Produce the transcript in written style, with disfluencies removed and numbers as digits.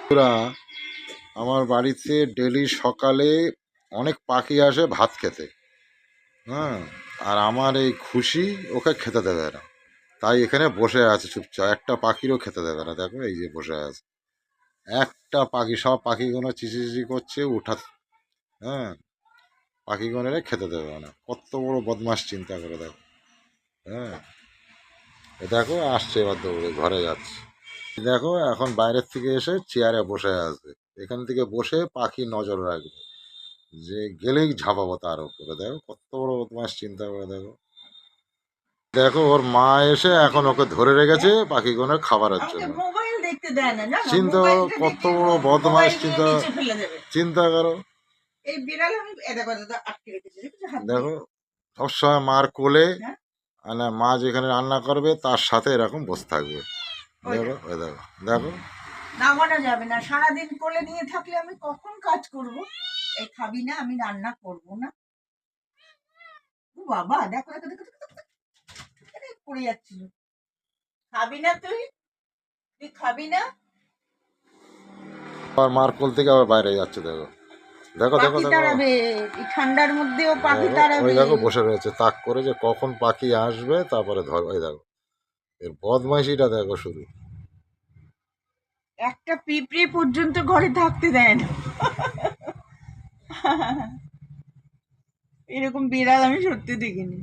পুরা আমার বাড়িতে ডেলি সকালে অনেক পাখি আসে ভাত খেতে। হ্যাঁ, আর আমার এই খুশি ওকে খেতে দেবে না, তাই এখানে বসে আছে চুপচাপ। একটা পাখিরও খেতে দেবে না, দেখো এই যে বসে আছে একটা পাখি। সব পাখিগুলো চিচি করছে উঠা। হ্যাঁ, পাখিগুলো খেতে দেবে না, কত বড় বদমাস চিন্তা করে দেখো। হ্যাঁ, এ দেখো আসছে এবার দৌড়ে ঘরে যাচ্ছে। দেখো এখন বাইরের থেকে এসে চেয়ারে বসে আসবে, এখান থেকে বসে পাখি নজর রাখবে, যে গেলেই ঝাঁপাবো তার উপরে। দেখো কত বড় বদমাস চিন্তা করে দেখো। দেখো ওর মা এসে এখন ওকে ধরে রেখেছে পাখিগুলোর খাবারের জন্য। চিন্তা করো কত বড় বদমাস, চিন্তা চিন্তা করো। দেখো সবসময় মার কোলে, মানে মা যেখানে রান্না করবে তার সাথে এরকম বসে থাকবে। দেখো ওই দেখো দেখো। নামানো যাবে না, সারাদিন কোলে নিয়ে থাকলে আমি কখন কাজ করব? এই খাবি না, আমি রান্না করব না। ও বাবা দেখো দেখো দেখো পড়ে যাচ্ছিল। খাবি না তুই? তুই খাবি না? আর মার কোল থেকে আবার বাইরে যাচ্ছে। দেখো দেখো দেখো দেখো ঠান্ডার মধ্যেও পাখি তাড়াবে। ওই দেখো বসে রয়েছে তাক করে, যে কখন পাখি আসবে তারপরে ধর। ওই দেখো এর বদমাইশিটা দেখো শুধু। একটা পিঁপড়ে পর্যন্ত ঘরে থাকতে দেয় না। এরকম বিড়াল আমি সত্যি দেখিনি।